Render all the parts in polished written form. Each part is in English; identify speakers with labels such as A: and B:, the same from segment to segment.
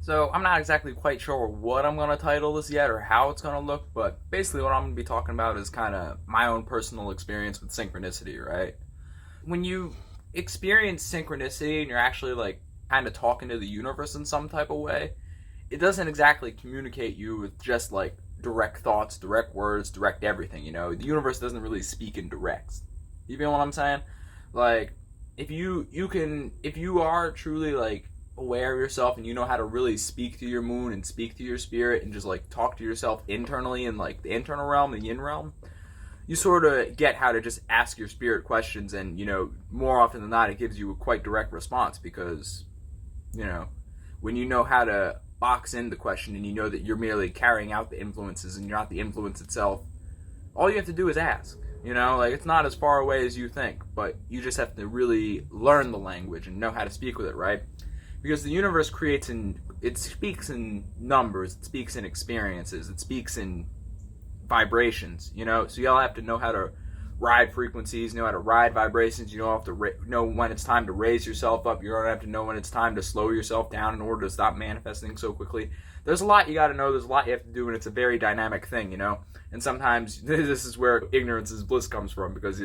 A: So I'm not exactly quite sure what I'm gonna title this yet or how it's gonna look, but basically what I'm gonna be talking about is kind of my own personal experience with synchronicity, right? When you experience synchronicity and you're actually like kind of talking to the universe in some type of way, it doesn't exactly communicate you with just like direct thoughts, direct words, direct everything. The universe doesn't really speak in directs. You feel what I'm saying? Like, if you are truly like aware of yourself and you know how to really speak to your moon and speak to your spirit and just like talk to yourself internally in like the internal realm, the yin realm, you sort of get how to just ask your spirit questions, and more often than not it gives you a quite direct response because you know when you know how to box in the question and you know that you're merely carrying out the influences and you're not the influence itself, all you have to do is ask. Like, it's not as far away as you think, but you just have to really learn the language and know how to speak with it, right? Because the universe it speaks in numbers, it speaks in experiences, it speaks in vibrations, so y'all have to know how to ride frequencies, know how to ride vibrations. You don't have to know when it's time to raise yourself up. You don't have to know when it's time to slow yourself down in order to stop manifesting so quickly. There's a lot you got to know. There's a lot you have to do, and it's a very dynamic thing, And sometimes this is where ignorance is bliss comes from, because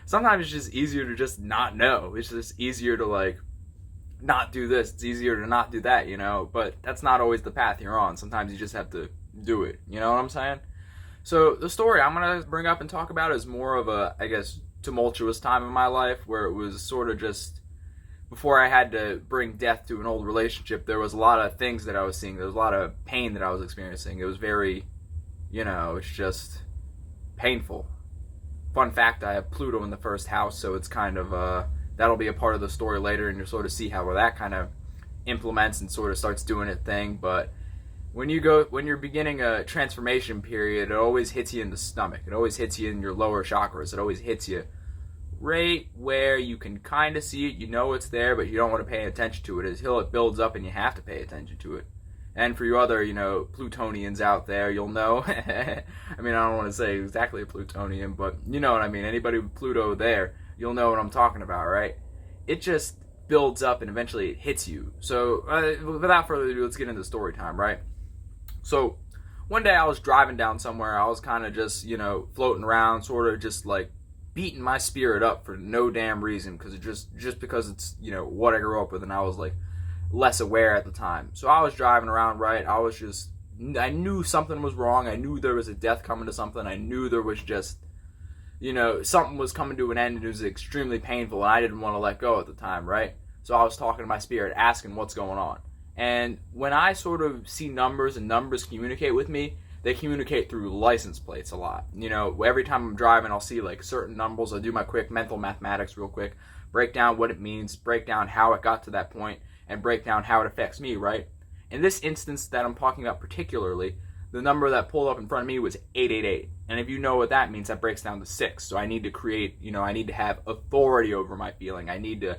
A: sometimes it's just easier to just not know. It's just easier to like not do this. It's easier to not do that, But that's not always the path you're on. Sometimes you just have to do it. You know what I'm saying? So the story I'm going to bring up and talk about is more of a, I guess, tumultuous time in my life where it was sort of just before I had to bring death to an old relationship. There was a lot of things that I was seeing. There was a lot of pain that I was experiencing. It was very, it's just painful. Fun fact, I have Pluto in the first house, so it's kind of, that'll be a part of the story later, and you'll sort of see how that kind of implements and sort of starts doing its thing. But when you're beginning a transformation period, it always hits you in the stomach. It always hits you in your lower chakras. It always hits you right where you can kind of see it. You know it's there, but you don't want to pay attention to it until it builds up and you have to pay attention to it. And for you other, Plutonians out there, you'll know. I mean, I don't want to say exactly a Plutonian, but you know what I mean. Anybody with Pluto there, you'll know what I'm talking about, right? It just builds up and eventually it hits you. So without further ado, let's get into story time, right? So one day I was driving down somewhere. I was kind of just, floating around, sort of just like beating my spirit up for no damn reason, because it just because it's, what I grew up with, and I was like less aware at the time. So I was driving around, right? I knew something was wrong. I knew there was a death coming to something. I knew there was just, something was coming to an end, and it was extremely painful, and I didn't want to let go at the time, right? So I was talking to my spirit, asking what's going on. And when I sort of see numbers and numbers communicate with me, they communicate through license plates a lot. Every time I'm driving, I'll see like certain numbers. I'll do my quick mental mathematics real quick, break down what it means, break down how it got to that point, and break down how it affects me, right? In this instance that I'm talking about particularly, the number that pulled up in front of me was 888. And if you know what that means, that breaks down to 6. So I need to create, I need to have authority over my feeling. I need to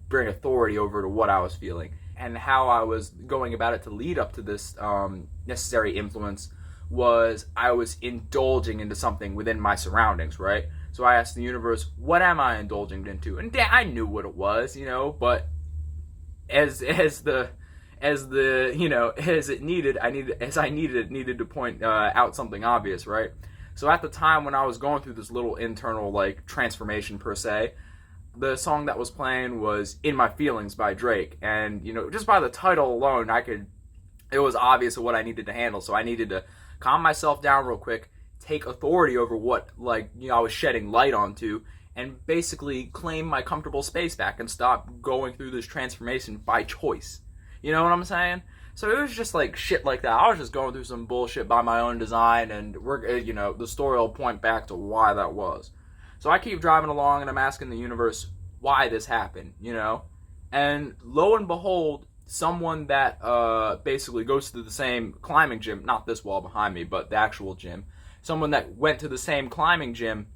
A: bring authority over to what I was feeling. And how I was going about it to lead up to this necessary influence was I was indulging into something within my surroundings, right? So I asked the universe, what am I indulging into? And I knew what it was, but as it needed to point out something obvious, right? So at the time when I was going through this little internal like transformation per se, the song that was playing was In My Feelings by Drake. And, just by the title alone, it was obvious what I needed to handle. So I needed to calm myself down real quick, take authority over what, I was shedding light onto, and basically claim my comfortable space back and stop going through this transformation by choice. You know what I'm saying? So it was just like shit like that. I was just going through some bullshit by my own design, and the story will point back to why that was. So I keep driving along, and I'm asking the universe why this happened, And lo and behold, someone that basically goes to the same climbing gym, not this wall behind me, but the actual gym, someone that went to the same climbing gym,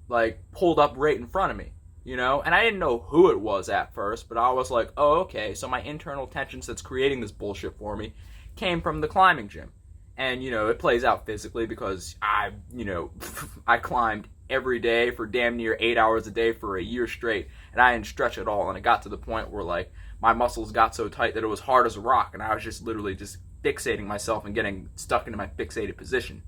A: like, pulled up right in front of me, And I didn't know who it was at first, but I was like, oh, okay, so my internal tensions that's creating this bullshit for me came from the climbing gym. And, it plays out physically because I climbed every day for damn near 8 hours a day for a year straight, and I didn't stretch at all. And it got to the point where like my muscles got so tight that it was hard as a rock, and I was just literally just fixating myself and getting stuck into my fixated position.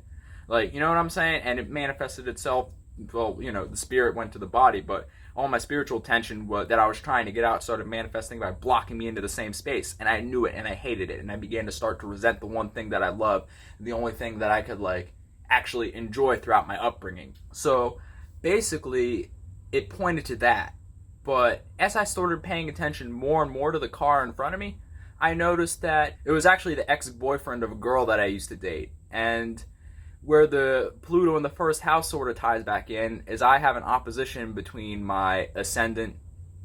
A: Like, you know what I'm saying? And it manifested itself. Well, you know, the spirit went to the body, but all my spiritual tension that I was trying to get out started manifesting by blocking me into the same space, and I knew it, and I hated it, and I began to start to resent the one thing that I love, the only thing that I could like actually enjoy throughout my upbringing. So basically it pointed to that. But as I started paying attention more and more to the car in front of me, I noticed that it was actually the ex-boyfriend of a girl that I used to date. And where the Pluto in the first house sort of ties back in is I have an opposition between my ascendant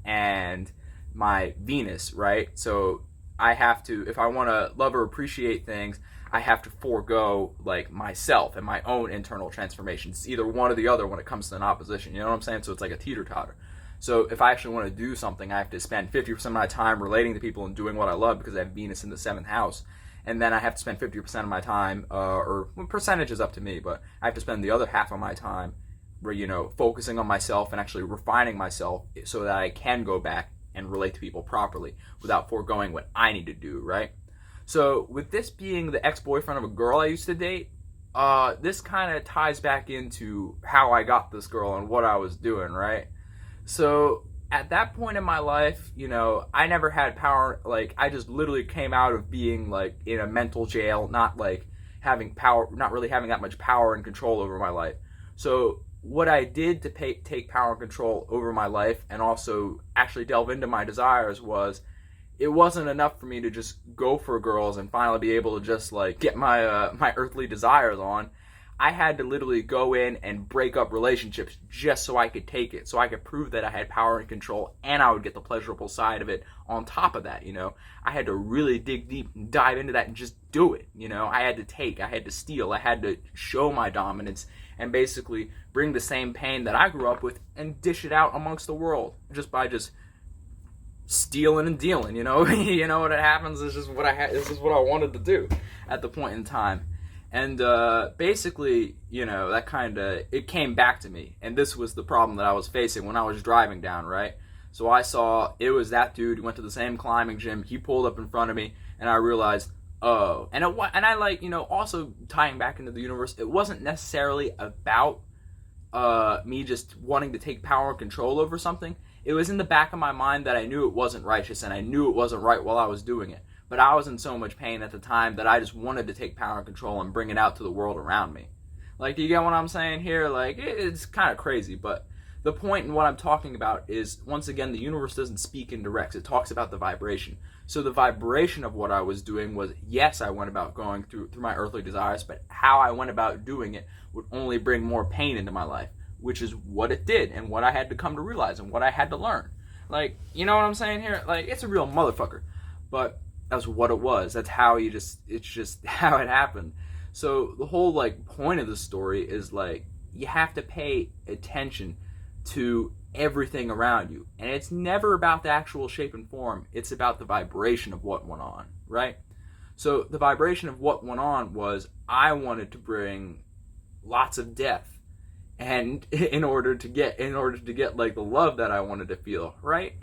A: and my Venus, right? So I have to, if I want to love or appreciate things, I have to forego like myself and my own internal transformations. It's either one or the other when it comes to an opposition. You know what I'm saying? So it's like a teeter-totter. So if I actually want to do something, I have to spend 50% of my time relating to people and doing what I love because I have Venus in the 7th house. And then I have to spend 50% of my time, or percentage is up to me, but I have to spend the other half of my time, you know, focusing on myself and actually refining myself so that I can go back and relate to people properly without foregoing what I need to do, right? So with this being the ex-boyfriend of a girl I used to date, this kind of ties back into how I got this girl and what I was doing, right? So at that point in my life, you know, I never had power. Like, I just literally came out of being like in a mental jail, not like having power, not really having that much power and control over my life. So what I did to take power and control over my life and also actually delve into my desires was, it wasn't enough for me to just go for girls and finally be able to just like get my my earthly desires on. I had to literally go in and break up relationships just so I could take it, so I could prove that I had power and control, and I would get the pleasurable side of it on top of that, you know. I had to really dig deep and dive into that and just do it, you know. I had to take, I had to steal, I had to show my dominance and basically bring the same pain that I grew up with and dish it out amongst the world just by just stealing and dealing, you know. You know what happens is just what this is what I wanted to do at the point in time. And basically, you know, that kind of, it came back to me. And this was the problem that I was facing when I was driving down, right? So I saw, it was that dude who went to the same climbing gym. He pulled up in front of me, and I realized, oh. And I like, you know, also tying back into the universe, it wasn't necessarily about me just wanting to take power and control over something. It was in the back of my mind that I knew it wasn't righteous, and I knew it wasn't right while I was doing it. But I was in so much pain at the time that I just wanted to take power and control and bring it out to the world around me. Like, do you get what I'm saying here? Like, it's kind of crazy, but the point in what I'm talking about is, once again, the universe doesn't speak in directs. It talks about the vibration. So the vibration of what I was doing was, yes, I went about going through my earthly desires, but how I went about doing it would only bring more pain into my life, which is what it did and what I had to come to realize and what I had to learn. Like, you know what I'm saying here? Like, it's a real motherfucker. But that's what it was. That's how it's just how it happened. So the whole like point of the story is like, you have to pay attention to everything around you. And it's never about the actual shape and form. It's about the vibration of what went on, right? So the vibration of what went on was, I wanted to bring lots of death, and in order to get like the love that I wanted to feel, right?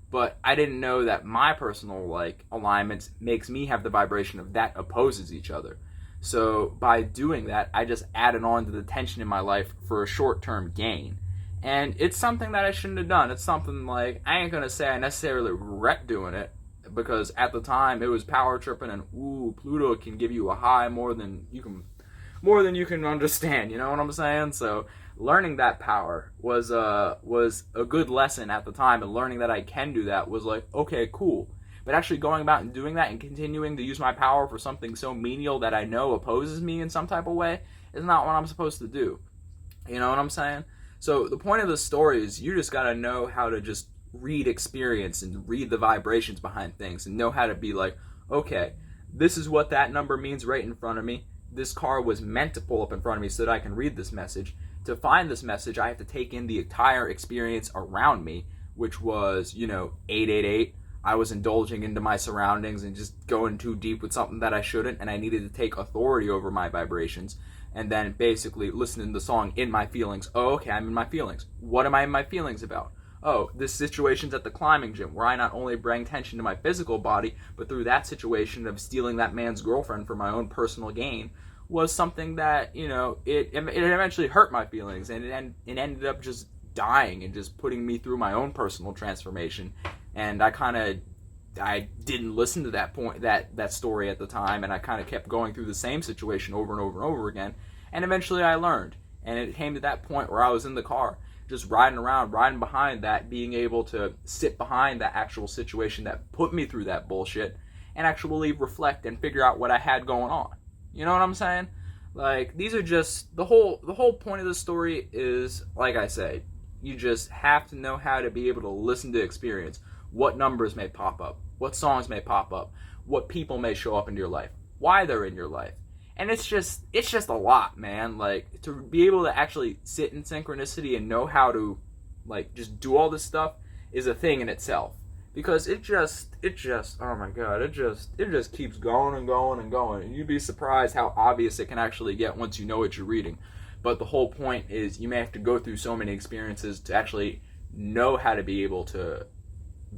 A: But I didn't know that my personal like alignments makes me have the vibration of that opposes each other. So by doing that, I just added on to the tension in my life for a short-term gain. And it's something that I shouldn't have done. It's something like, I ain't gonna say I necessarily regret doing it, because at the time it was power tripping, and ooh, Pluto can give you a high more than you can understand, you know what I'm saying? So learning that power was a good lesson at the time, and learning that I can do that was like, okay, cool. But actually going about and doing that and continuing to use my power for something so menial that I know opposes me in some type of way is not what I'm supposed to do. You know what I'm saying? So the point of the story is, you just gotta know how to just read experience and read the vibrations behind things, and know how to be like, okay, this is what that number means right in front of me. This car was meant to pull up in front of me so that I can read this message. To find this message, I have to take in the entire experience around me, which was, you know, 888. I was indulging into my surroundings and just going too deep with something that I shouldn't, and I needed to take authority over my vibrations and then basically listening to the song in my feelings. Oh, okay, I'm in my feelings. What am I in my feelings about? Oh, this situation's at the climbing gym where I not only bring tension to my physical body, but through that situation of stealing that man's girlfriend for my own personal gain was something that, it eventually hurt my feelings, and it ended up just dying and just putting me through my own personal transformation. And I didn't listen to that story at the time, and I kind of kept going through the same situation over and over and over again. And eventually I learned, and it came to that point where I was in the car, just riding behind that, being able to sit behind that actual situation that put me through that bullshit, and actually reflect and figure out what I had going on. You know what I'm saying? Like, these are just, the whole point of the story is, like I say, you just have to know how to be able to listen to experience. What numbers may pop up, what songs may pop up, what people may show up into your life, why they're in your life. And it's just a lot, man. Like, to be able to actually sit in synchronicity and know how to, like, just do all this stuff is a thing in itself. Because it just, oh my god, it just keeps going and going and going. And you'd be surprised how obvious it can actually get once you know what you're reading. But the whole point is you may have to go through so many experiences to actually know how to be able to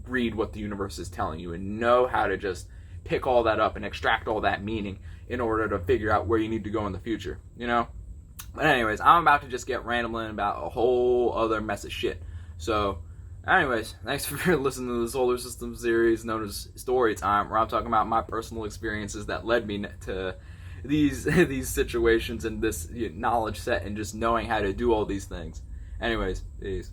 A: read what the universe is telling you, and know how to just pick all that up and extract all that meaning in order to figure out where you need to go in the future, But anyways, I'm about to just get rambling about a whole other mess of shit. So, anyways, thanks for listening to the Solar System series known as Story Time, where I'm talking about my personal experiences that led me to these situations and this knowledge set and just knowing how to do all these things. Anyways, peace.